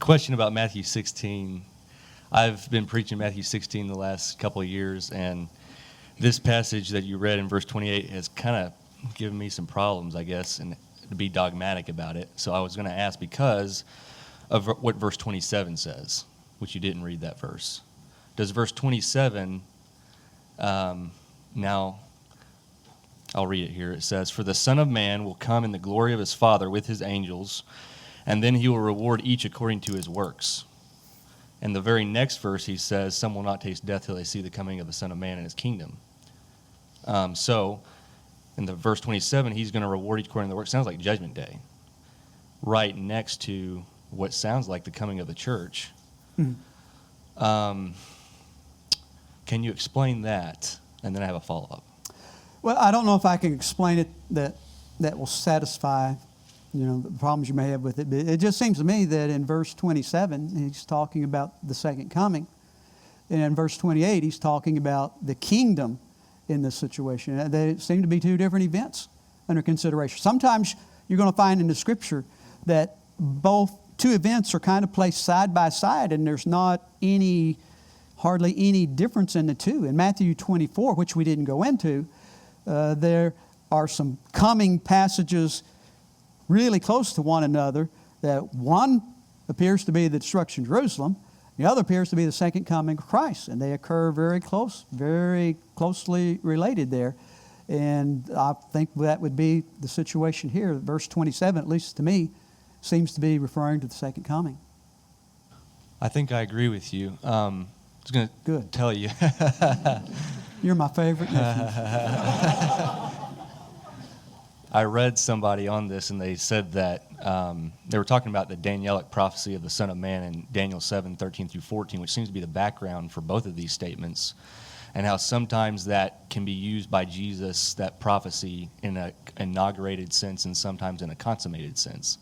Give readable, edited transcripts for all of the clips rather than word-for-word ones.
Question about Matthew 16. I've been preaching Matthew 16 the last couple of years, and this passage that you read in verse 28 has kind of given me some problems, I guess, and to be dogmatic about it. So I was going to ask because of what verse 27 says, which you didn't read that verse. Does verse 27, now I'll read it here. It says, "For the Son of Man will come in the glory of his Father with his angels, and then he will reward each according to his works." And the very next verse he says, "Some will not taste death till they see the coming of the Son of Man in his kingdom." So in the verse 27, he's going to reward each according to the work. Sounds like Judgment Day, right next to what sounds like the coming of the church. Can you explain that? And then I have a follow-up. Well, I don't know if I can explain it that will satisfy, the problems you may have with it. But it just seems to me that in verse 27, he's talking about the second coming. And in verse 28, he's talking about the kingdom in this situation. They seem to be two different events under consideration. Sometimes you're going to find in the Scripture that both two events are kind of placed side by side, and there's not hardly any difference in the two. In Matthew 24, which we didn't go into, there are some coming passages really close to one another, that one appears to be the destruction of Jerusalem, the other appears to be the second coming of Christ, and they occur very closely related there. And I think that would be the situation here. Verse 27, at least to me, seems to be referring to the second coming. I think I agree with you. I was going to tell you. You're my favorite nephew. I read somebody on this, and they said that they were talking about the Danielic prophecy of the Son of Man in Daniel 7:13 through 14, which seems to be the background for both of these statements, and how sometimes that can be used by Jesus, that prophecy, in an inaugurated sense and sometimes in a consummated sense.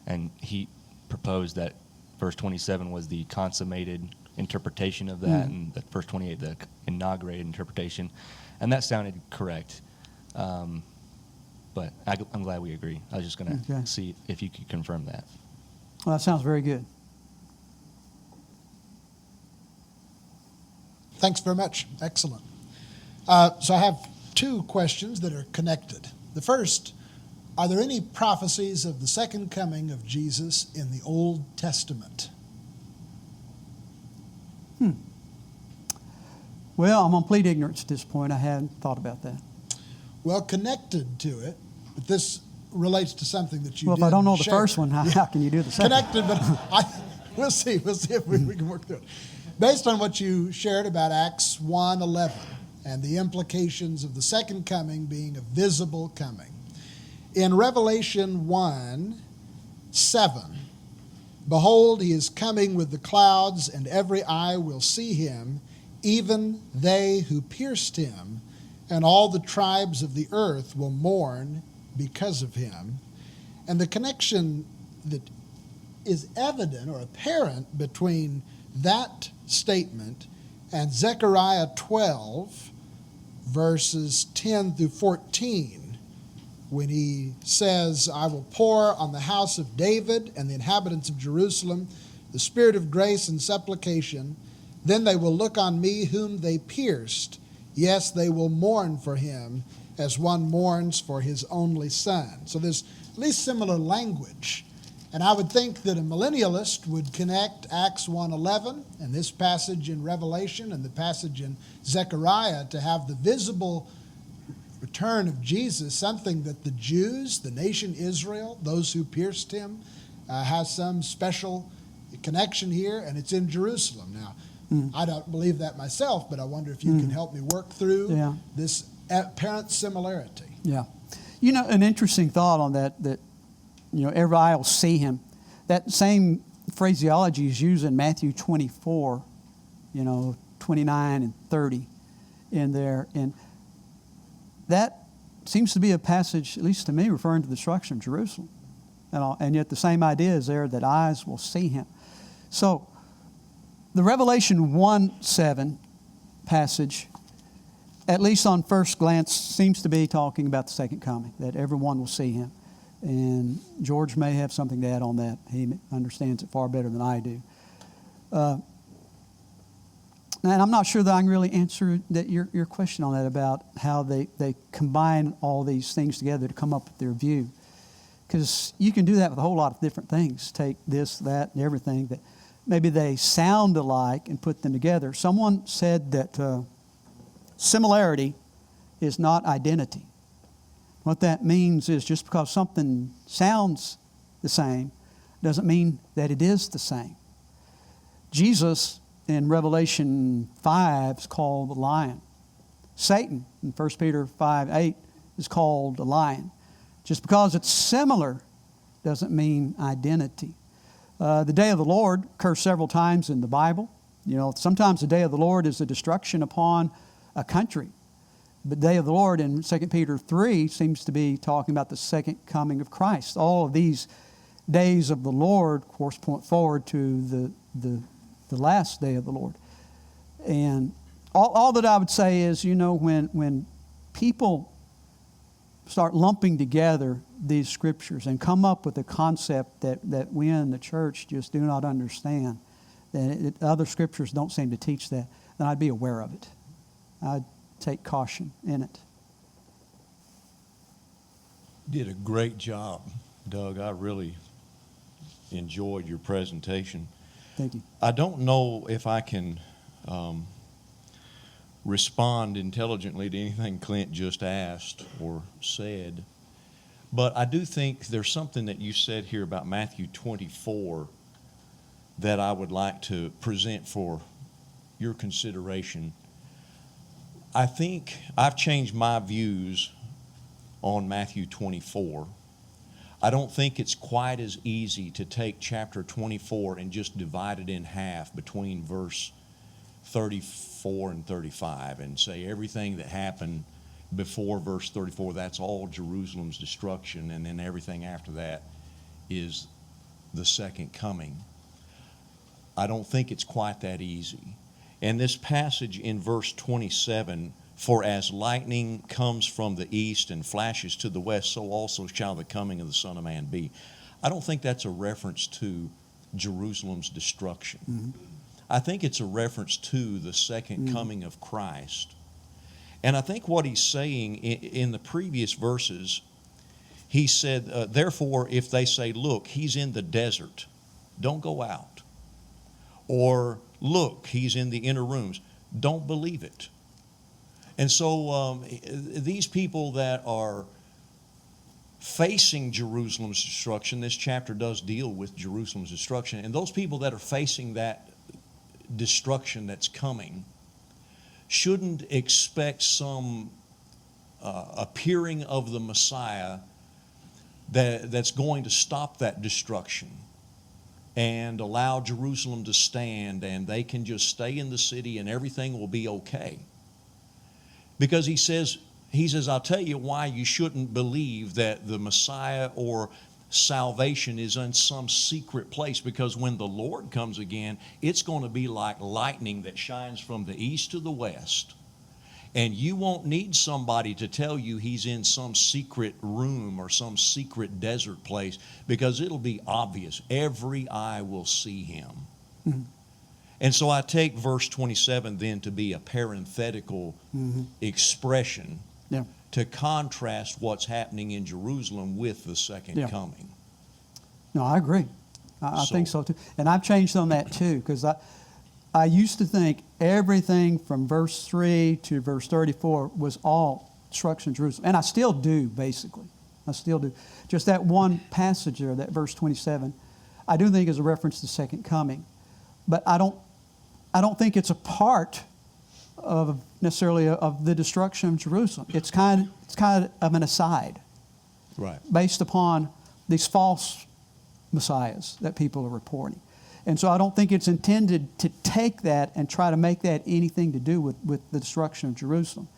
And he proposed that verse 27 was the consummated interpretation of that, and that verse 28, the inaugurated interpretation. And that sounded correct. But I'm glad we agree. I was just going to see if you could confirm that. Well, that sounds very good. Thanks very much. Excellent. So I have two questions that are connected. The first, are there any prophecies of the second coming of Jesus in the Old Testament? Well, I'm on complete ignorance at this point. I hadn't thought about that. Well, connected to it, but this relates to something that you Well, did if I don't know the share. first one, how can you do the second? Connected, but we'll see if we can work through it. Based on what you shared about Acts 1:11 and the implications of the second coming being a visible coming. In Revelation 1:7, "Behold, he is coming with the clouds, and every eye will see him, even they who pierced him, and all the tribes of the earth will mourn because of him." And the connection that is evident or apparent between that statement and Zechariah 12, verses 10 through 14, when he says, "I will pour on the house of David and the inhabitants of Jerusalem the spirit of grace and supplication. Then they will look on me whom they pierced. Yes, they will mourn for him as one mourns for his only son." So there's at least similar language. And I would think that a millennialist would connect Acts 1:11 and this passage in Revelation and the passage in Zechariah to have the visible return of Jesus, something that the Jews, the nation Israel, those who pierced him, has some special connection here, and it's in Jerusalem. Now, I don't believe that myself, but I wonder if you can help me work through this apparent similarity. Yeah. An interesting thought on that every eye will see him. That same phraseology is used in Matthew 24, 29 and 30 in there. And that seems to be a passage, at least to me, referring to the destruction of Jerusalem. And yet the same idea is there, that eyes will see him. So the Revelation 1:7 passage, at least on first glance, seems to be talking about the second coming, that everyone will see him. And George may have something to add on that. He understands it far better than I do. And I'm not sure that I can really answer your question on that about how they combine all these things together to come up with their view. Because you can do that with a whole lot of different things. Take this, that, and everything that maybe they sound alike and put them together. Someone said that similarity is not identity. What that means is just because something sounds the same doesn't mean that it is the same. Jesus in Revelation 5 is called the lion. Satan in 1 Peter 5:8 is called a lion. Just because it's similar doesn't mean identity. The day of the Lord occurs several times in the Bible. You know, sometimes the day of the Lord is a destruction upon a country. But the day of the Lord in 2 Peter 3 seems to be talking about the second coming of Christ. All of these days of the Lord, of course, point forward to the last day of the Lord. And all that I would say is, you know, when people start lumping together these scriptures and come up with a concept that we in the church just do not understand, that other scriptures don't seem to teach that, then I'd be aware of it. I'd take caution in it. Did a great job, Doug. I really enjoyed your presentation. Thank you. I don't know if I can respond intelligently to anything Clint just asked or said, but I do think there's something that you said here about Matthew 24 that I would like to present for your consideration. I think I've changed my views on Matthew 24. I don't think it's quite as easy to take chapter 24 and just divide it in half between verse 34 and 35 and say everything that happened before verse 34, that's all Jerusalem's destruction, and then everything after that is the second coming. I don't think it's quite that easy. And this passage in verse 27, for as lightning comes from the east and flashes to the west, so also shall the coming of the Son of Man be. I don't think that's a reference to Jerusalem's destruction. Mm-hmm. I think it's a reference to the second coming of Christ. And I think what he's saying in the previous verses, he said, therefore, if they say, look, he's in the desert, don't go out. Or, look, he's in the inner rooms, don't believe it. And so these people that are facing Jerusalem's destruction, this chapter does deal with Jerusalem's destruction, and those people that are facing that destruction that's coming shouldn't expect some appearing of the Messiah that's going to stop that destruction and allow Jerusalem to stand, and they can just stay in the city and everything will be okay. Because he says, I'll tell you why you shouldn't believe that the Messiah or salvation is in some secret place, because when the Lord comes again, it's going to be like lightning that shines from the east to the west. And you won't need somebody to tell you he's in some secret room or some secret desert place, because it'll be obvious. Every eye will see him. Mm-hmm. And so I take verse 27 then to be a parenthetical expression to contrast what's happening in Jerusalem with the second coming. No, I agree. I think so too. And I've changed on that too, because I used to think everything from verse 3 to verse 34 was all destruction of Jerusalem. And I still do, basically. I still do. Just that one passage there, that verse 27, I do think is a reference to the second coming. But I don't think it's a part of necessarily of the destruction of Jerusalem. It's kind of an aside, right, based upon these false messiahs that people are reporting. And so I don't think it's intended to take that and try to make that anything to do with the destruction of Jerusalem.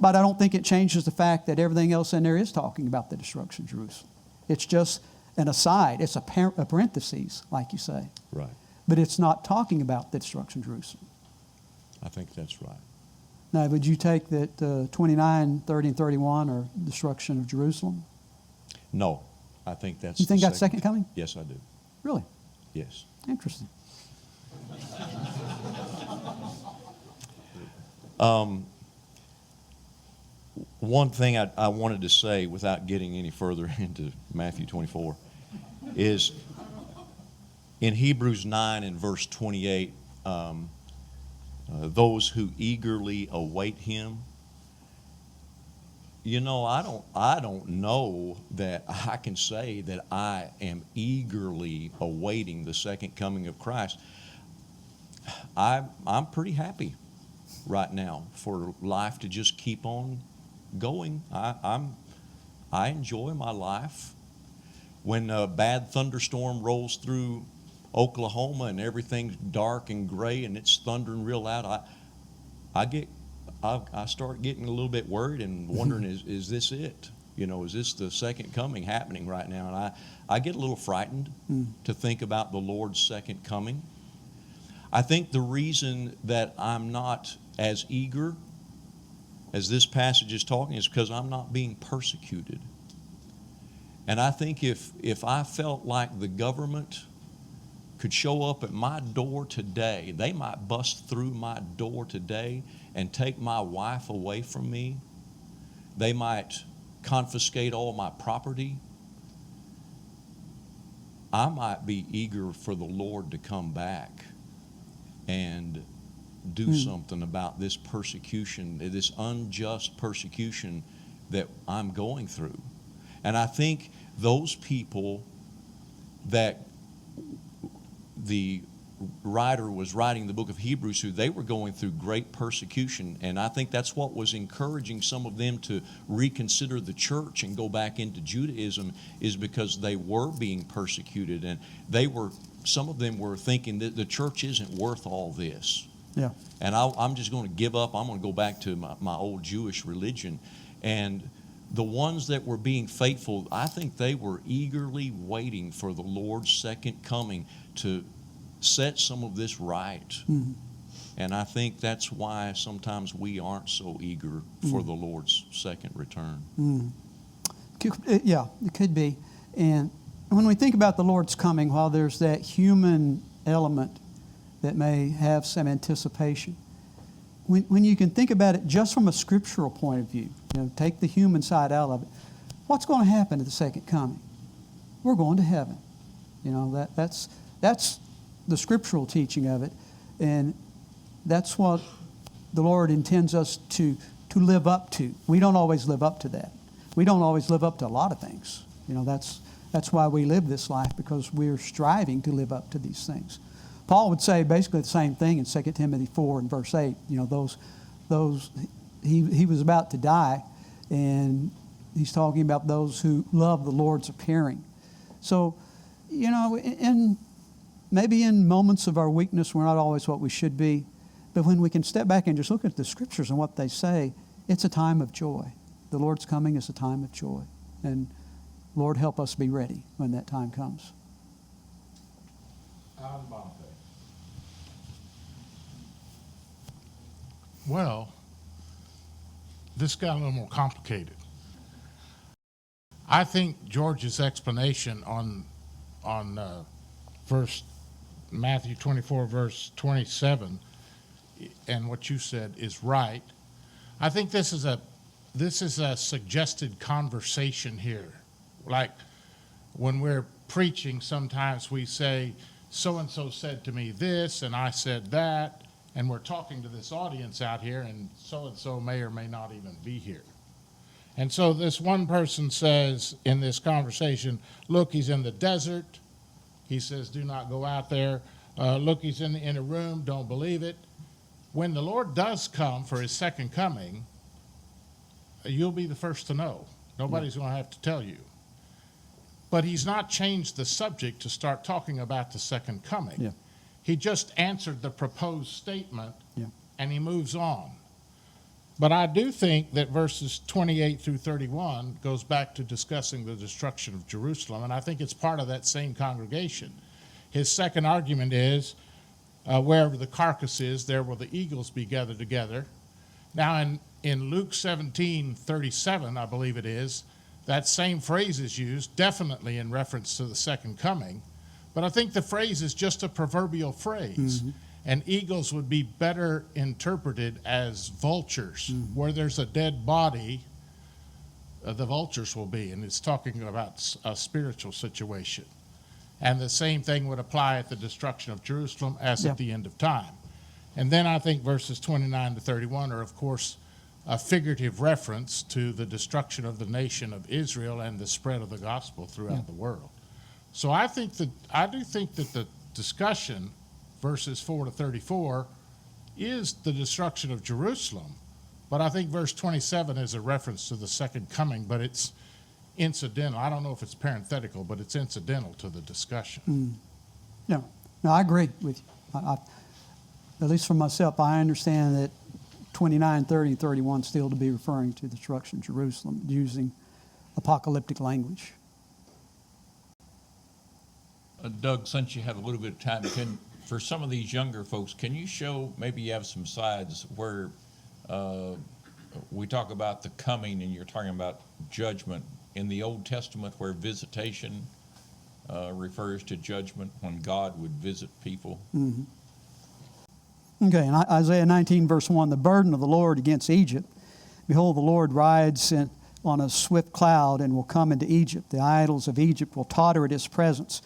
But I don't think it changes the fact that everything else in there is talking about the destruction of Jerusalem. It's just an aside. It's a parenthesis, like you say. Right. But it's not talking about the destruction of Jerusalem. I think that's right. Now, would you take that 29, 30, and 31 are destruction of Jerusalem? No, I think that's You think the that's second coming? Yes, I do. Really? Yes. Interesting. One thing I wanted to say without getting any further into Matthew 24 is in Hebrews 9 and verse 28, those who eagerly await him. You know, I don't know that I can say that I am eagerly awaiting the second coming of Christ. I'm pretty happy right now for life to just keep on going. I enjoy my life. When a bad thunderstorm rolls through Oklahoma and everything's dark and gray and it's thundering real loud, I start getting a little bit worried and wondering, is this it? You know, is this the second coming happening right now? And I get a little frightened to think about the Lord's second coming. I think the reason that I'm not as eager as this passage is talking is because I'm not being persecuted. And I think if I felt like the government could show up at my door today, they might bust through my door today and take my wife away from me. They might confiscate all my property. I might be eager for the Lord to come back and do something about this persecution, this unjust persecution that I'm going through. And I think those people that the writer was writing the book of Hebrews to, they were going through great persecution, and I think that's what was encouraging some of them to reconsider the church and go back into Judaism, is because they were being persecuted, and some of them were thinking that the church isn't worth all this. Yeah. And I'm just going to give up. I'm going to go back to my old Jewish religion. And the ones that were being faithful, I think they were eagerly waiting for the Lord's second coming to set some of this right. Mm-hmm. And I think that's why sometimes we aren't so eager for the Lord's second return. Yeah, it could be. And when we think about the Lord's coming, while there's that human element that may have some anticipation, when you can think about it just from a scriptural point of view, take the human side out of it, what's going to happen at the second coming? We're going to heaven. That's the scriptural teaching of it, and that's what the Lord intends us to live up to. We don't always live up to that. We don't always live up to a lot of things. That's why we live this life, because we're striving to live up to these things. Paul would say basically the same thing in 2 Timothy 4 and verse 8. He was about to die, and he's talking about those who love the Lord's appearing. So, maybe in moments of our weakness, we're not always what we should be. But when we can step back and just look at the scriptures and what they say, it's a time of joy. The Lord's coming is a time of joy. And Lord, help us be ready when that time comes. Well, this got a little more complicated. I think George's explanation on verse Matthew 24, verse 27, and what you said is right. I think this is a suggested conversation here. Like when we're preaching, sometimes we say, so-and-so said to me this, and I said that, and we're talking to this audience out here, and so-and-so may or may not even be here. And so this one person says in this conversation, look, he's in the desert. He says, do not go out there. Look, he's in a room. Don't believe it. When the Lord does come for his second coming, you'll be the first to know. Nobody's going to have to tell you. But he's not changed the subject to start talking about the second coming. Yeah. He just answered the proposed statement, Yeah. and he moves on. But I do think that verses 28 through 31 goes back to discussing the destruction of Jerusalem, and I think it's part of that same congregation. His second argument is, wherever the carcass is, there will the eagles be gathered together. Now, in Luke 17:37, I believe it is, that same phrase is used, definitely in reference to the second coming, but I think the phrase is just a proverbial phrase. And eagles would be better interpreted as vultures. Where there's a dead body, the vultures will be, and it's talking about a spiritual situation. And the same thing would apply at the destruction of Jerusalem as Yeah. at the end of time. And then I think verses 29 to 31 are, of course, a figurative reference to the destruction of the nation of Israel and the spread of the gospel throughout the world. So I do think that the discussion, verses 4 to 34, is the destruction of Jerusalem. But I think verse 27 is a reference to the second coming, but it's incidental. I don't know if it's parenthetical, but it's incidental to the discussion. No, I agree with you. At least for myself, I understand that 29, 30, and 31 still to be referring to the destruction of Jerusalem using apocalyptic language. Doug, since you have a little bit of time, for some of these younger folks, can you show, maybe you have some slides where we talk about the coming and you're talking about judgment in the Old Testament where visitation refers to judgment when God would visit people? Okay, in Isaiah 19, verse 1, the burden of the Lord against Egypt. Behold, the Lord rides on a swift cloud and will come into Egypt. The idols of Egypt will totter at his presence,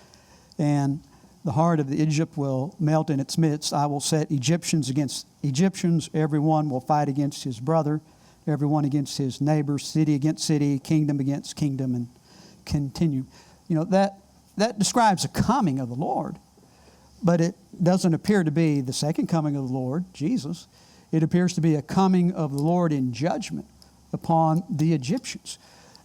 and the heart of Egypt will melt in its midst. I will set Egyptians against Egyptians. Everyone will fight against his brother, everyone against his neighbor, city against city, kingdom against kingdom, and continue. You know, that describes the coming of the Lord. But it doesn't appear to be the second coming of the Lord, Jesus. It appears to be a coming of the Lord in judgment upon the Egyptians.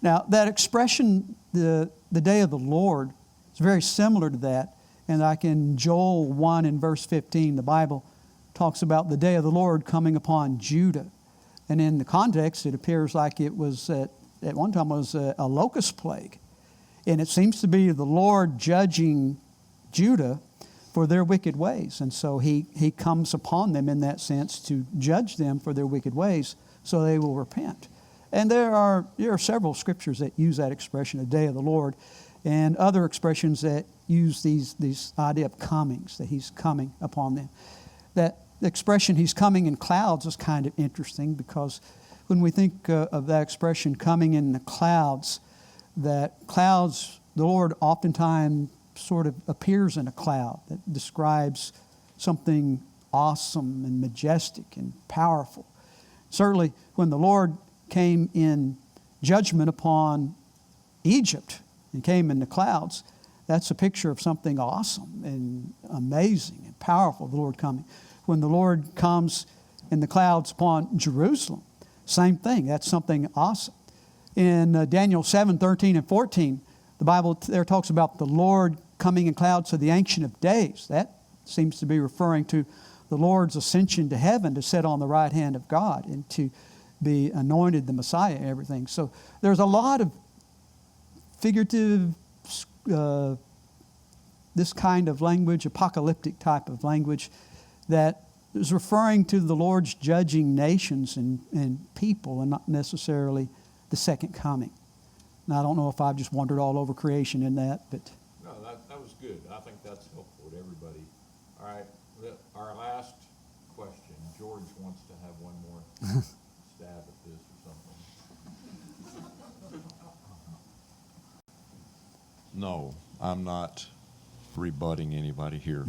Now, that expression, the day of the Lord, is very similar to that. And like in Joel 1 and verse 15, the Bible talks about the day of the Lord coming upon Judah. And in the context, it appears like it was, at one time, was a locust plague. And it seems to be the Lord judging Judah for their wicked ways. And so he comes upon them in that sense to judge them for their wicked ways so they will repent. And there are several scriptures that use that expression, the day of the Lord, and other expressions that use these idea of comings, that he's coming upon them. That expression, he's coming in clouds, is kind of interesting because when we think of that expression, coming in the clouds, that clouds, the Lord oftentimes sort of appears in a cloud that describes something awesome and majestic and powerful. Certainly, when the Lord came in judgment upon Egypt and came in the clouds, that's a picture of something awesome and amazing and powerful, the Lord coming. When the Lord comes in the clouds upon Jerusalem, same thing, that's something awesome. In Daniel 7, 13 and 14, the Bible there talks about the Lord coming in clouds to the Ancient of Days. That seems to be referring to the Lord's ascension to heaven to sit on the right hand of God and to be anointed the Messiah and everything. So there's a lot of figurative, this kind of language, apocalyptic type of language that is referring to the Lord's judging nations and people and not necessarily the second coming. Now, I don't know if I've just wandered all over creation in that, but... No, that was good. I think that's helpful to everybody. All right, our last question. George wants to have one more stab at this or something. No, I'm not rebutting anybody here.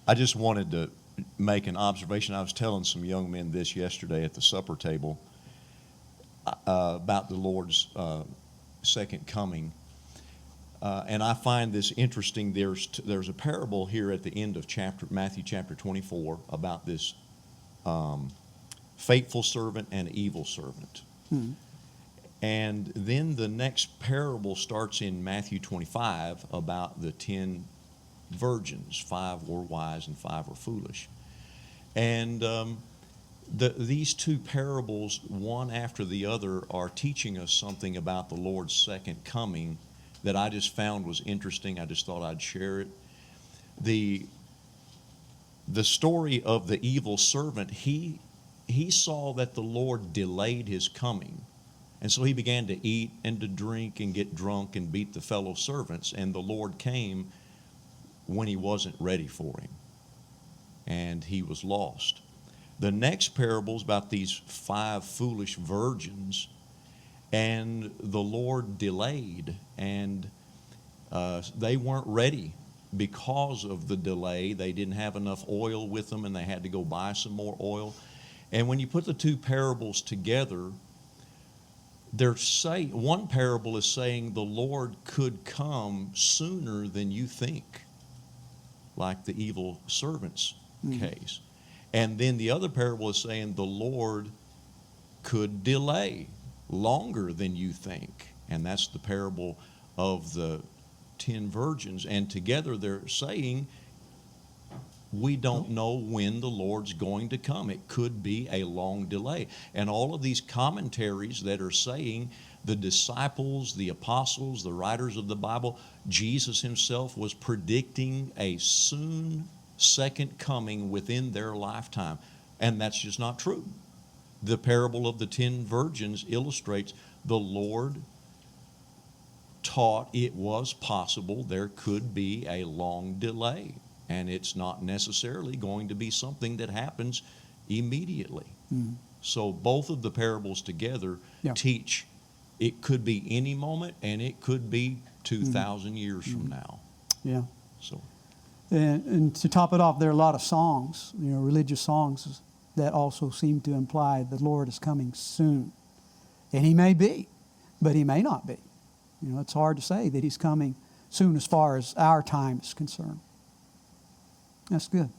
I just wanted to make an observation. I was telling some young men this yesterday at the supper table about the Lord's second coming. And I find this interesting. There's a parable here at the end of Matthew chapter 24 about this faithful servant and evil servant. And then the next parable starts in Matthew 25 about the 10 virgins. 5 were wise and 5 were foolish. And these two parables, one after the other, are teaching us something about the Lord's second coming that I just found was interesting. I just thought I'd share it. The story of the evil servant, he saw that the Lord delayed his coming. And so he began to eat and to drink and get drunk and beat the fellow servants. And the Lord came when he wasn't ready for him. And he was lost. The next parable is about these 5 foolish virgins. And the Lord delayed. And they weren't ready because of the delay. They didn't have enough oil with them, and they had to go buy some more oil. And when you put the 2 parables together, they're saying, one parable is saying the Lord could come sooner than you think, like the evil servant's case. And then the other parable is saying the Lord could delay longer than you think. And that's the parable of the 10 virgins. And together they're saying, we don't know when the Lord's going to come. It could be a long delay. And all of these commentaries that are saying the disciples, the apostles, the writers of the Bible, Jesus himself was predicting a soon second coming within their lifetime. And that's just not true. The parable of the 10 virgins illustrates the Lord taught it was possible there could be a long delay. And it's not necessarily going to be something that happens immediately. So both of the parables together teach it could be any moment, and it could be 2,000 years from now. Yeah. So, and to top it off, there are a lot of songs, religious songs, that also seem to imply the Lord is coming soon. And he may be, but he may not be. It's hard to say that he's coming soon as far as our time is concerned. That's good.